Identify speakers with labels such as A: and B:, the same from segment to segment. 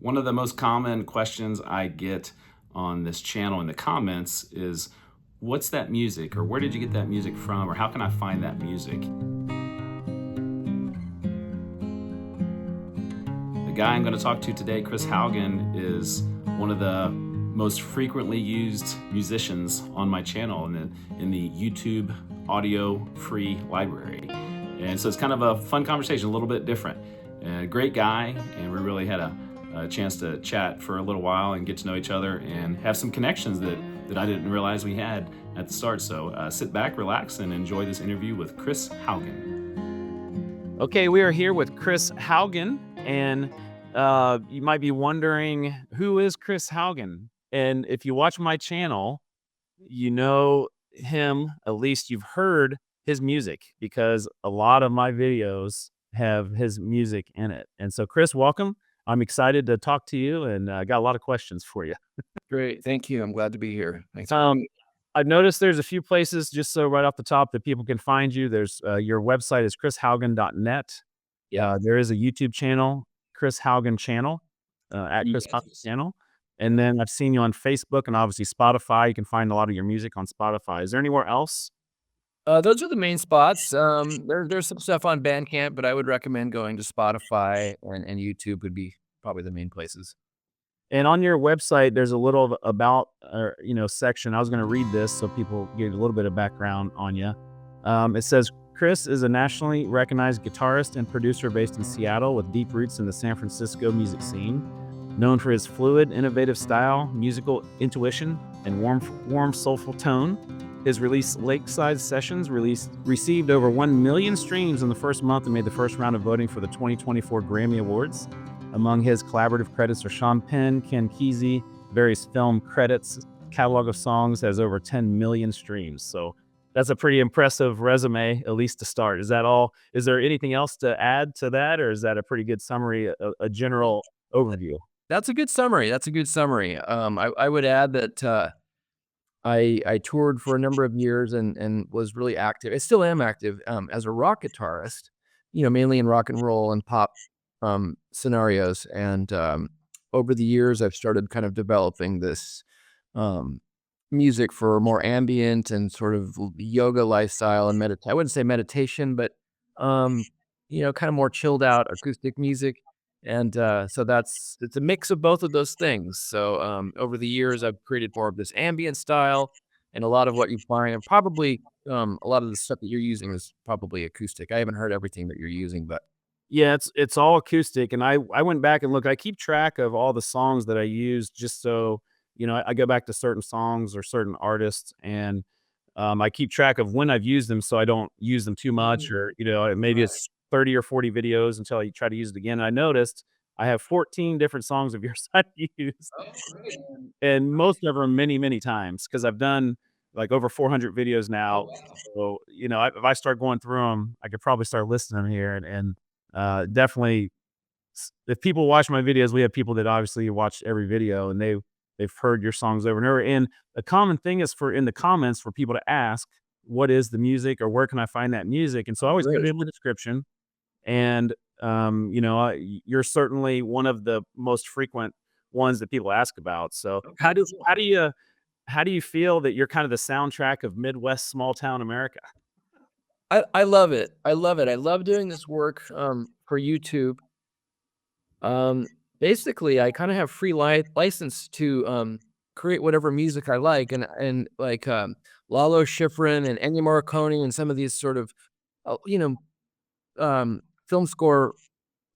A: One of the most common questions I get on this channel in the comments is, what's that music? Or where did you get that music from? Or how can I find that music? The guy I'm going to talk to today, Chris Haugen, is one of the most frequently used musicians on my channel in the YouTube audio free library. And so it's kind of a fun conversation, a little bit different. Great guy, and we really had a chance to chat for a little while and get to know each other and have some connections that I didn't realize we had at the start. So sit back, relax, and enjoy this interview with Chris Haugen. Okay, we are here with Chris Haugen, and you might be wondering, who is Chris Haugen? And if you watch my channel, you know him, at least you've heard his music, because a lot of my videos have his music in it. And so, Chris, welcome. I'm excited to talk to you, and got a lot of questions for you.
B: Great. Thank you. I'm glad to be here. Thanks.
A: I've noticed there's a few places, just so right off the top, that people can find you. There's your website is chrishaugen.net.
B: Yeah.
A: There is a YouTube channel, Chris Haugen channel, at Chris Haugen channel. And then I've seen you on Facebook and obviously Spotify. You can find a lot of your music on Spotify. Is there anywhere else?
B: Those are the main spots. There's some stuff on Bandcamp, but I would recommend going to Spotify and YouTube would be probably the main places.
A: And on your website, there's a little about, section. I was going to read this so people get a little bit of background on you. It says, Chris is a nationally recognized guitarist and producer based in Seattle with deep roots in the San Francisco music scene. Known for his fluid, innovative style, musical intuition, and warm, soulful tone. His release, Lakeside Sessions, received over 1 million streams in the first month and made the first round of voting for the 2024 Grammy Awards. Among his collaborative credits are Sean Penn, Ken Kesey, various film credits. Catalog of songs has over 10 million streams. So that's a pretty impressive resume, at least to start. Is that all? Is there anything else to add to that, or is that a pretty good summary, a general overview?
B: That's a good summary. I would add that I toured for a number of years and was really active. I still am active as a rock guitarist, mainly in rock and roll and pop scenarios. And over the years, I've started kind of developing this music for more ambient and sort of yoga lifestyle and I wouldn't say meditation, but kind of more chilled out acoustic music. And so it's a mix of both of those things. So over the years, I've created more of this ambient style, and a lot of what you find, and probably a lot of the stuff that you're using is probably acoustic. I haven't heard everything that you're using, but
A: Yeah, it's all acoustic, and I went back and looked. I keep track of all the songs that I use, just so I go back to certain songs or certain artists, and I keep track of when I've used them, so I don't use them too much, or maybe it's 30 or 40 videos until I try to use it again. And I noticed I have 14 different songs of yours I've used, and most of them many times, because I've done like over 400 videos now. So if I start going through them, I could probably start listing them here, and definitely, if people watch my videos, we have people that obviously watch every video, and they've heard your songs over and over. And a common thing is in the comments for people to ask, what is the music, or where can I find that music? And so I always put it in the description. And you're certainly one of the most frequent ones that people ask about. So how do you feel that you're kind of the soundtrack of Midwest small town America?
B: I love it. I love it. I love doing this work for YouTube. Basically, I kind of have free license to create whatever music I like, and like Lalo Schifrin and Ennio Morricone and some of these sort of film score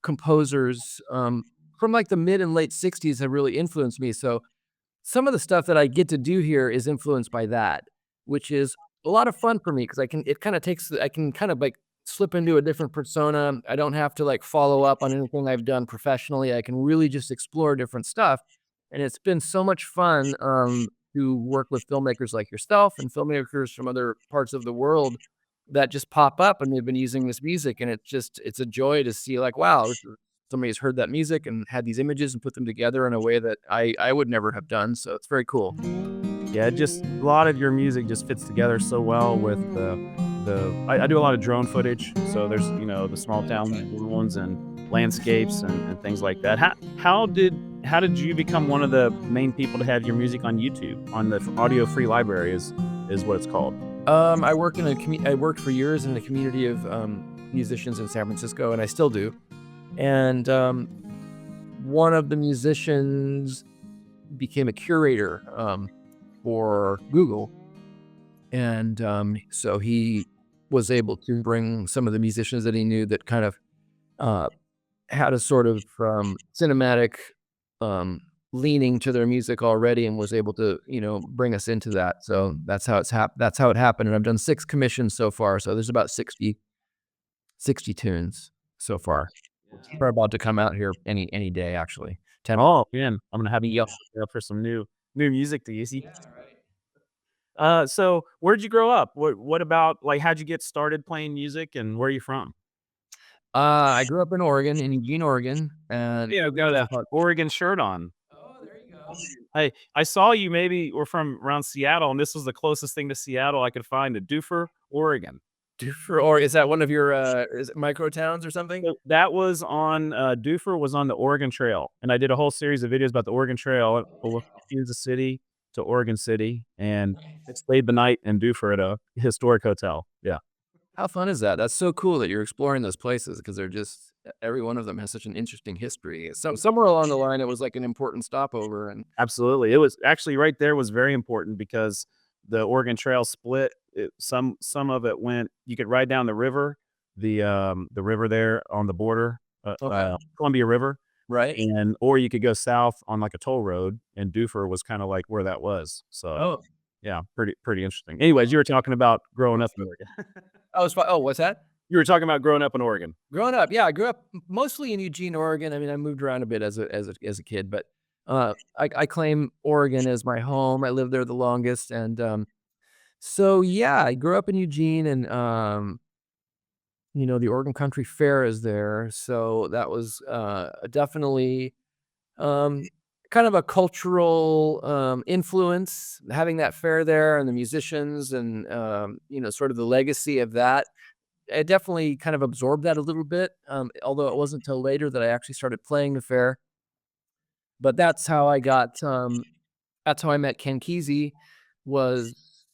B: composers from like the mid and late 60s have really influenced me. So some of the stuff that I get to do here is influenced by that, which is a lot of fun for me, because I can kind of like slip into a different persona. I don't have to like follow up on anything I've done professionally. I can really just explore different stuff. And it's been so much fun to work with filmmakers like yourself and filmmakers from other parts of the world that just pop up and they've been using this music. And it's a joy to see, like, wow, somebody's heard that music and had these images and put them together in a way that I would never have done. So it's very cool.
A: Yeah, just a lot of your music just fits together so well with I do a lot of drone footage. So there's, the small town ones and landscapes and things like that. How did how did you become one of the main people to have your music on YouTube on the audio free library is what it's called?
B: I worked for years in a community of musicians in San Francisco, and I still do. And one of the musicians became a curator for Google, and so he was able to bring some of the musicians that he knew that kind of uh, had a sort of cinematic um, leaning to their music already, and was able to bring us into that. So that's how it happened. And I've done 6 commissions so far. So there's about 60 tunes so far. They're about to come out here any day, actually. 10.
A: Oh, man, I'm gonna have to
B: Yep.
A: look for some new music to use.
B: Yeah, right.
A: So where'd you grow up? What about like how'd you get started playing music and where are you from?
B: I grew up in Oregon, in Eugene, Oregon, and
A: Yeah, got a Oregon shirt on.
B: oh, there you go.
A: I saw you maybe were from around Seattle, and this was the closest thing to Seattle I could find, to Dufur, Oregon.
B: Dufur, or is that one of your is it micro towns or something?
A: So that was on Dufur was on the Oregon Trail, and I did a whole series of videos about the Oregon Trail. I went from Kansas City to Oregon City, and I stayed the night in Dufur at a historic hotel. Yeah,
B: How fun is that? That's so cool that you're exploring those places because they're just every one of them has such an interesting history. Somewhere along the line, it was like an important stopover, and
A: absolutely. It was actually right there was very important because the Oregon Trail split. Some of it went. You could ride down the river there on the border,
B: okay,
A: Columbia River,
B: right?
A: and or you could go south on like a toll road, and Dufur was kind of like where that was. So
B: Oh,
A: yeah, pretty interesting. Anyways, you were talking about growing up in Oregon.
B: oh, what's that?
A: You were talking about growing up in Oregon.
B: Growing up, yeah, I grew up mostly in Eugene, Oregon. I mean, I moved around a bit as a kid, but I claim Oregon as my home. I lived there the longest, and so yeah, I grew up in Eugene, and the Oregon Country Fair is there, so that was definitely um, kind of a cultural influence having that fair there, and the musicians, and sort of the legacy of that. I definitely kind of absorbed that a little bit, although it wasn't till later that I actually started playing the fair. But that's how I met Ken Kesey, was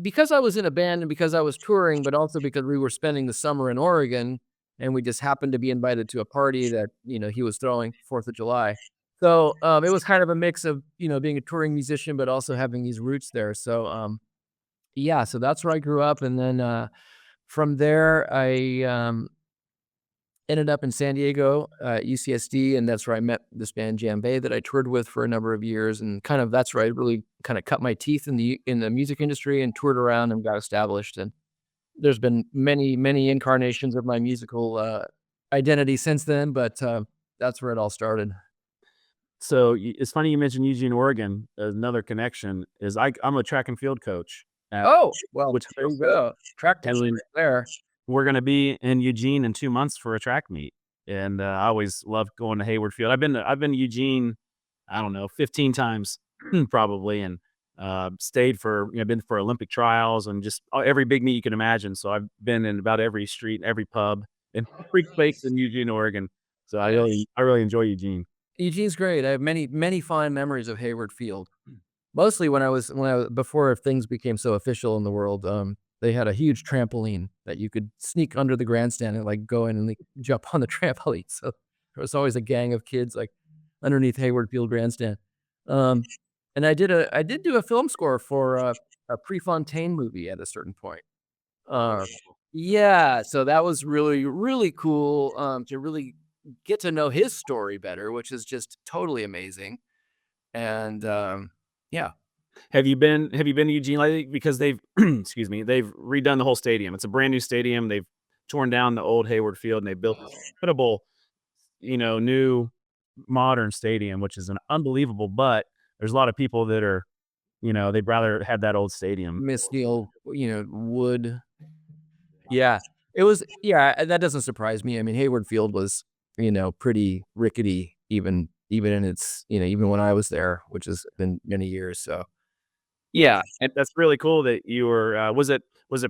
B: because I was in a band and because I was touring, but also because we were spending the summer in Oregon, and we just happened to be invited to a party that, he was throwing 4th of July. So, it was kind of a mix of, being a touring musician, but also having these roots there. So, yeah, so that's where I grew up, and then, from there, I, ended up in San Diego, UCSD, and that's where I met this band Jam Bay that I toured with for a number of years, and kind of that's where I really kind of cut my teeth in the music industry and toured around and got established. And there's been many, many incarnations of my musical identity since then, but that's where it all started.
A: So it's funny you mentioned Eugene, Oregon. Another connection is I'm a track and field coach at
B: Oh, well, there
A: Wichita
B: you
A: State,
B: go. Track team
A: and
B: right there.
A: we're gonna be in Eugene in 2 months for a track meet, and, I always love going to Hayward Field. I've been to Eugene, I don't know, 15 times probably, and, stayed for been for Olympic trials and just, every big meet you can imagine, so I've been in about every street, every pub, and every place in Eugene, Oregon. So
B: Nice.
A: I really enjoy Eugene.
B: Eugene's great. I have many, many fond memories of Hayward Field. Mostly when I was before things became so official in the world, they had a huge trampoline that you could sneak under the grandstand and, like, go in and, like, jump on the trampoline, so there was always a gang of kids, like, underneath Hayward Field grandstand. Um, and I did do a film score for a Prefontaine movie at a certain point. Uh, yeah, so that was really, really cool, to really get to know his story better, which is just totally amazing, and, yeah.
A: Have you been to Eugene lately? Because they've excuse me, they've redone the whole stadium. It's a brand new stadium. They've torn down the old Hayward Field and they built this incredible, new modern stadium, which is an unbelievable, but there's a lot of people that are, they'd rather have that old stadium.
B: Miss Neil, Wood. Yeah. It was yeah, and that doesn't surprise me. I mean, Hayward Field was, pretty rickety even in its even when I was there, which has been many years, so
A: Yeah, and that's really cool that you were, was it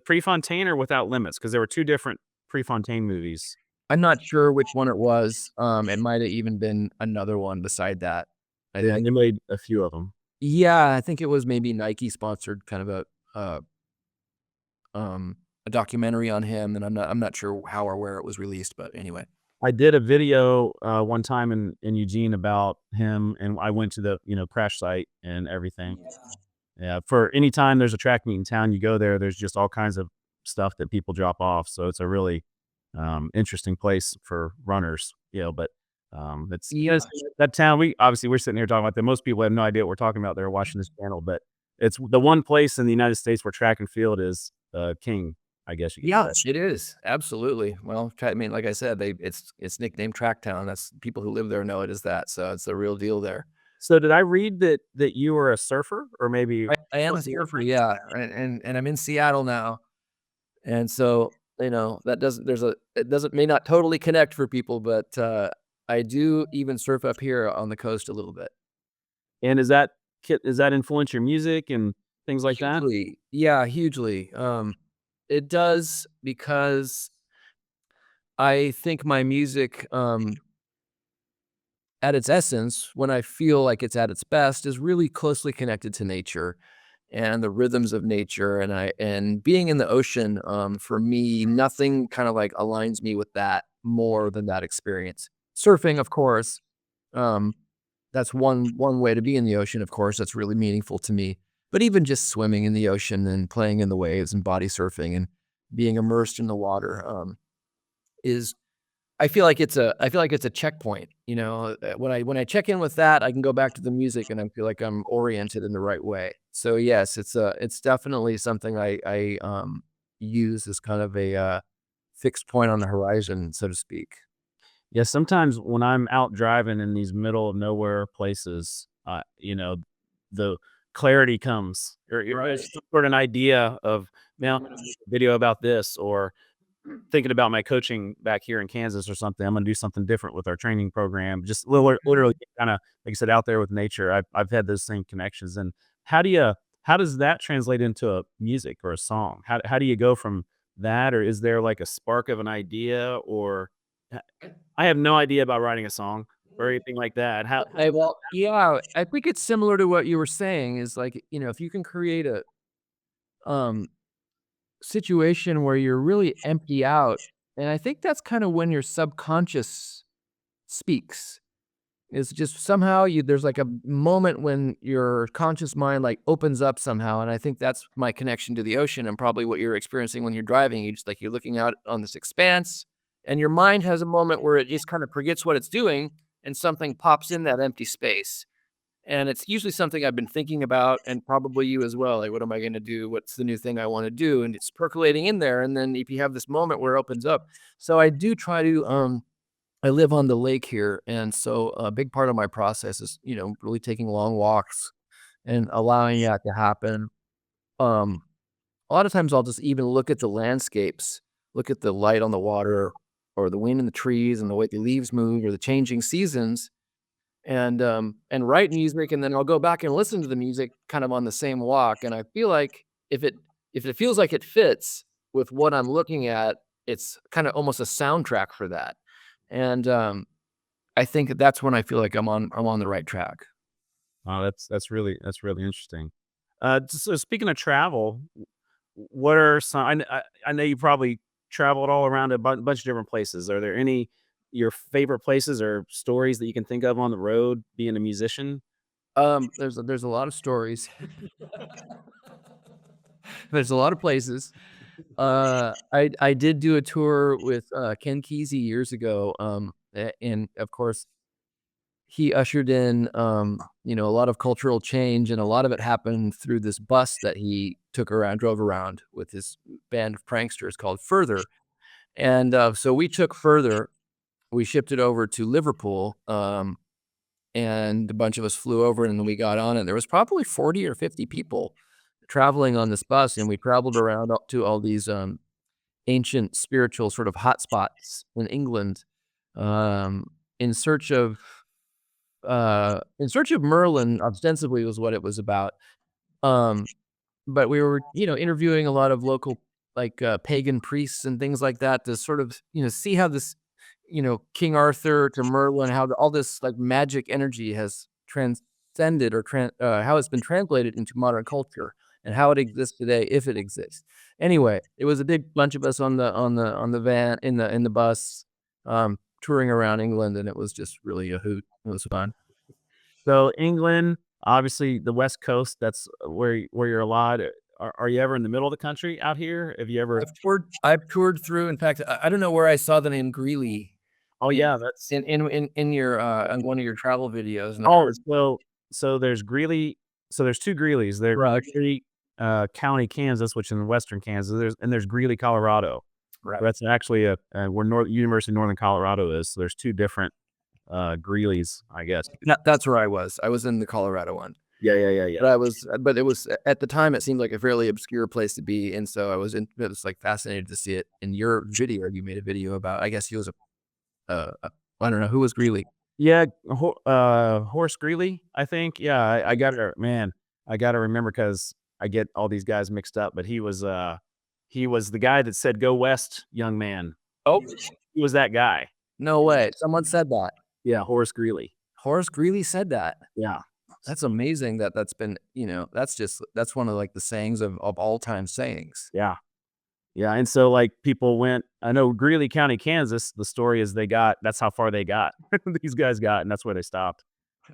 A: Prefontaine or Without Limits? Because there were 2 different Prefontaine movies.
B: I'm not sure which one it was. It might have even been another one beside that. I
A: Yeah,
B: think.
A: they made a few of them.
B: Yeah, I think it was maybe Nike sponsored kind of uh, a documentary on him, and I'm not sure how or where it was released, but anyway.
A: I did a video, one time in Eugene about him, and I went to the, crash site and everything. Yeah, for any time there's a track meet in town, you go there, there's just all kinds of stuff that people drop off, so it's a really, interesting place for runners, but, it's
B: Yeah.
A: that town we're sitting here talking about that, most people have no idea what we're talking about, they're watching this channel, but it's the one place in the United States where track and field is, king, I guess you could
B: Yeah,
A: say.
B: it is, absolutely. Well, I mean, like I said, it's nicknamed Tracktown. That's people who live there know it as that, so it's the real deal there.
A: So did I read that you were a surfer or maybe
B: I am a surfer, yeah, and I'm in Seattle now, and so, that doesn't there's a it doesn't may not totally connect for people, but, I do even surf up here on the coast a little bit.
A: and does that influence your music and things like that?
B: Hugely, yeah, hugely, it does because I think my music, at its essence, when I feel like it's at its best, is really closely connected to nature and the rhythms of nature. And being in the ocean, for me, nothing kind of like aligns me with that more than that experience. Surfing, of course, um, that's one way to be in the ocean. Of course, that's really meaningful to me. But even just swimming in the ocean and playing in the waves and body surfing and being immersed in the water, is I feel like it's a checkpoint, when I check in with that, I can go back to the music and I feel like I'm oriented in the right way. So yes, it's definitely something I use as kind of a, fixed point on the horizon, so to speak.
A: Yeah, sometimes when I'm out driving in these middle of nowhere places, the clarity comes or
B: Right.
A: it's some sort of an idea of, "Man, I'm gonna make a video about this," or thinking about my coaching back here in Kansas or something, I'm gonna do something different with our training program. Just literally kinda, like I said, out there with nature. I've had those same connections, and how do you how does that translate into a music or a song? How do you go from that, or is there, like, a spark of an idea, or I have no idea about writing a song or anything like that. How
B: Okay, well, yeah, I think it's similar to what you were saying is like, if you can create a, um, situation where you're really empty out, and I think that's kind of when your subconscious speaks. Is just somehow there's like a moment when your conscious mind like opens up somehow, and I think that's my connection to the ocean and probably what you're experiencing when you're driving. You just like you're looking out on this expanse, and your mind has a moment where it just kind of forgets what it's doing, and something pops in that empty space. And it's usually something I've been thinking about, and probably you as well. Like, what am I going to do? What's the new thing I want to do? And it's percolating in there. And then if you have this moment where it opens up, so I do try to I live on the lake here, and so a big part of my process is, really taking long walks and allowing that to happen. Um, a lot of times I'll just even look at the landscapes, look at the light on the water or the wind in the trees and the way the leaves move or the changing seasons and write music, and then I'll go back and listen to the music kind of on the same walk. And I feel like if it feels like it fits with what I'm looking at, it's kind of almost a soundtrack for that. And I think that's when I feel like I'm on the right track.
A: Oh, that's really interesting. So speaking of travel, what are some I know you probably traveled all around a bunch of different places. Are there any your favorite places or stories that you can think of on the road being a musician?
B: There's a lot of stories. There's a lot of places. I did do a tour with Ken Kesey years ago. And of course he ushered in, a lot of cultural change, and a lot of it happened through this bus that he drove around with his band of pranksters called Further. And so we took Further, we shipped it over to Liverpool, and a bunch of us flew over, and then we got on it. There was probably 40 or 50 people traveling on this bus, and we traveled around up to all these ancient spiritual sort of hotspots in England, um, in search of Merlin, ostensibly was what it was about. Um, but we were, interviewing a lot of local, like, pagan priests and things like that to sort of, see how this King Arthur to Merlin, how all this like magic energy has transcended or how it's been translated into modern culture and how it exists today, if it exists. Anyway, it was a big bunch of us on the van in the bus, touring around England, and it was just really a hoot. It was fun.
A: So England, obviously the West Coast, that's where you're a lot. Are you ever in the middle of the country out here? Have you ever?
B: I've toured through. In fact, I don't know where I saw the name Greeley
A: Oh
B: in
A: yeah, that's
B: in your on one of your travel videos, and I
A: oh
B: heard
A: so there's Greeley. So there's two Greeleys. There's
B: right,
A: Greeley County, Kansas, which is in western Kansas. There's Greeley, Colorado.
B: right.
A: That's actually where University of Northern Colorado is. So there's two different Greeleys, I guess.
B: That's where I was. I was in the Colorado one.
A: Yeah, yeah, yeah, yeah.
B: But it was at the time, it seemed like a fairly obscure place to be, and so it was, like, fascinated to see it in your video. You made a video about I guess he was I don't know, who was Greeley?
A: Yeah, Horace Greeley, I think. Yeah, I gotta man, I gotta remember because I get all these guys mixed up, but he was the guy that said, "Go west, young man."
B: Oh,
A: He was that guy.
B: no way. Someone said that.
A: Yeah, Horace Greeley.
B: Horace Greeley said that.
A: Yeah.
B: That's amazing that's been that's one of, like, the sayings of all time sayings.
A: Yeah. Yeah, and so, like, people went I know Greeley County, Kansas, the story is that's how far they got. These guys got, and that's where they stopped.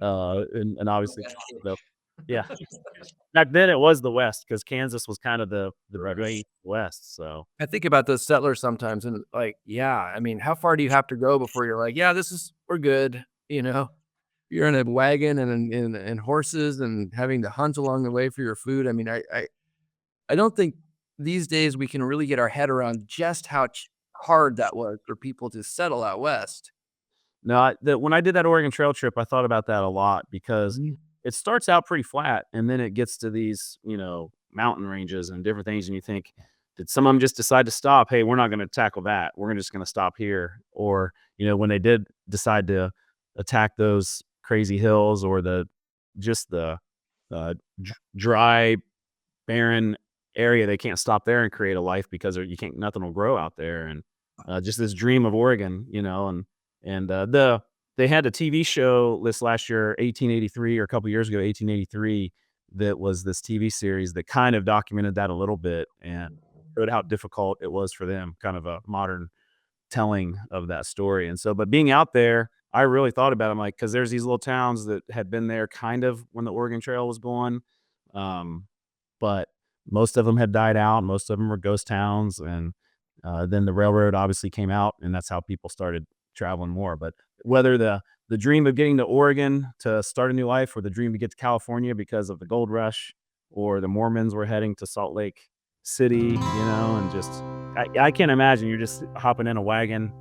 A: And obviously, the yeah. Back then, it was the West because Kansas was kind of the great West, so
B: I think about those settlers sometimes and, like, yeah, I mean, how far do you have to go before you're like, "Yeah, we're good," you know? You're in a wagon and horses and having to hunt along the way for your food. I mean, I don't think these days we can really get our head around just how hard that was for people to settle out west.
A: no, when I did that Oregon Trail trip, I thought about that a lot because
B: Mhm.
A: it starts out pretty flat, and then it gets to these, mountain ranges and different things, and you think, "Did some of them just decide to stop? Hey, we're not gonna tackle that. We're just gonna stop here." Or, when they did decide to attack those crazy hills or the dry, barren area, they can't stop there and create a life because you can't nothing will grow out there, and, just this dream of Oregon, they had a TV show this last year, 1883, or a couple years ago, 1883, that was this TV series that kind of documented that a little bit and showed how difficult it was for them, kind of a modern telling of that story. And so, but being out there, I really thought about it. I'm like, because there's these little towns that had been there kind of when the Oregon Trail was going, um, but most of them had died out. Most of them were ghost towns, and then the railroad obviously came out, and that's how people started traveling more. But whether the dream of getting to Oregon to start a new life, or the dream to get to California because of the gold rush, or the Mormons were heading to Salt Lake City, and just I can't imagine you're just hopping in a wagon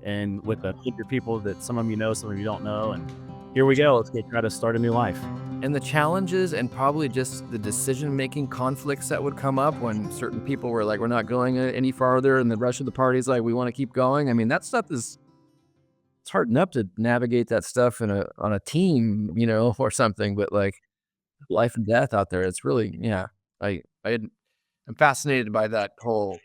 A: and with a group of people that some of you know, some of you don't know, and here we go. Let's go try to start a new life.
B: And the challenges and probably just the decision-making conflicts that would come up when certain people were like, "We're not going any farther," and the rest of the party's like, "We wanna keep going." I mean, that stuff is it's hard enough to navigate that stuff on a team, or something, but, like, life and death out there, it's really yeah. I'm fascinated by that whole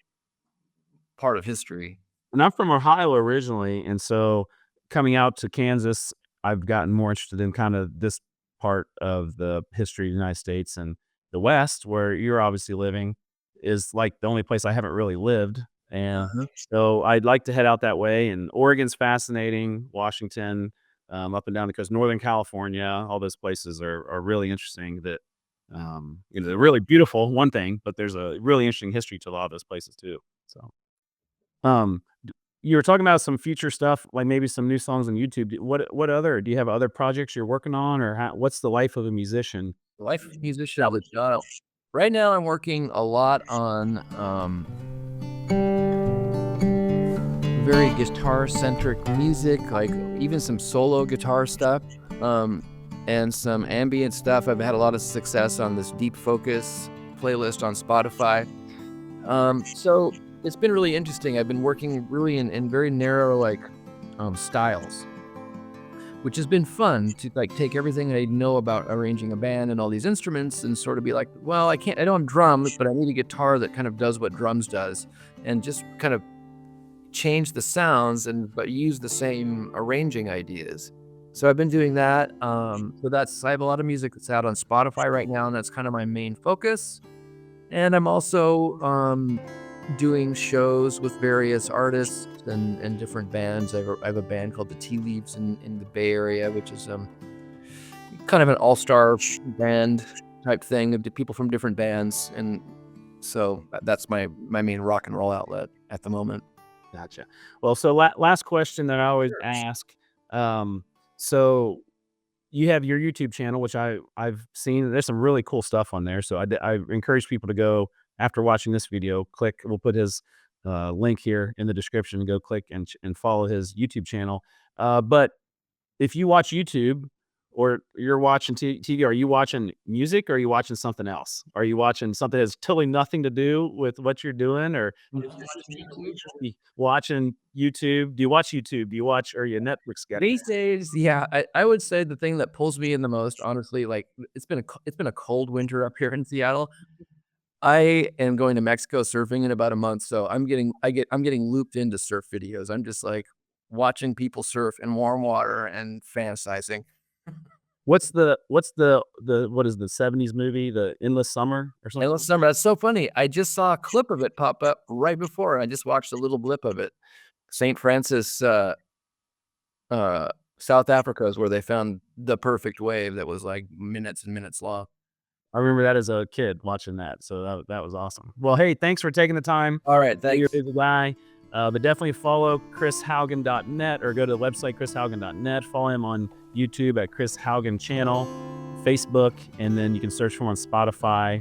B: part of history.
A: And I'm from Ohio originally, and so coming out to Kansas, I've gotten more interested in kind of this part of the history of the United States, and the West, where you're obviously living, is like the only place I haven't really lived. And
B: Uh-huh.
A: so I'd like to head out that way. And Oregon's fascinating, Washington, up and down the coast, Northern California, all those places are really interesting. They're really beautiful, one thing, but there's a really interesting history to a lot of those places too. So. You were talking about some future stuff, like maybe some new songs on YouTube. Do you have other projects you're working on, or what's the life of a musician?
B: Life of a musician, right now I'm working a lot on, very guitar-centric music, like, even some solo guitar stuff, and some ambient stuff. I've had a lot of success on this Deep Focus playlist on Spotify. So it's been really interesting. I've been working really in very narrow, like, styles, which has been fun to, like, take everything I know about arranging a band and all these instruments and sort of be like, well, I don't have drums, but I need a guitar that kind of does what drums does, and just kind of change the sounds but use the same arranging ideas. So I've been doing that. I have a lot of music that's out on Spotify right now, and that's kind of my main focus. And I'm also doing shows with various artists and different bands. I have a band called the Tea Leaves in the Bay Area, which is kind of an all-star band type thing of people from different bands. And so that's my main rock and roll outlet at the moment.
A: Gotcha. Well, so last question that I always ask. So you have your YouTube channel, which I've seen. There's some really cool stuff on there. So I encourage people to go after watching this video. Click. We'll put his link here in the description. Go click and follow his YouTube channel. But if you watch YouTube or you're watching TV, are you watching music or are you watching something else? Are you watching something that has totally nothing to do with what you're doing, or watching YouTube? Do you watch YouTube? Do you watch, or are you a Netflix guy?
B: These days, yeah, I would say the thing that pulls me in the most, honestly, like it's been a cold winter up here in Seattle. I am going to Mexico surfing in about a month, so I'm getting looped into surf videos. I'm just like watching people surf in warm water and fantasizing.
A: What's the what is the '70s movie, the Endless Summer or something?
B: Endless Summer, that's so funny. I just saw a clip of it pop up right before. I just watched a little blip of it. St. Francis, South Africa is where they found the perfect wave that was like minutes and minutes long.
A: I remember that as a kid watching that, so that was awesome. Well, hey, thanks for taking the time.
B: All right,
A: You're a
B: thanks.
A: busy guy, but definitely follow chrishaugen.net or go to the website chrishaugen.net. Follow him on YouTube at Chris Haugen Channel, Facebook, and then you can search for him on Spotify.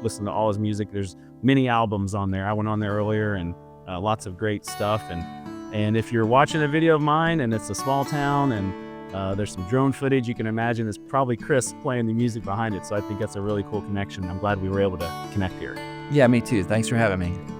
A: Listen to all his music. There's many albums on there. I went on there earlier, and lots of great stuff. And if you're watching a video of mine and it's a small town and there's some drone footage, you can imagine it's probably Chris playing the music behind it. So I think that's a really cool connection. I'm glad we were able to connect here.
B: Yeah, me too. Thanks for having me.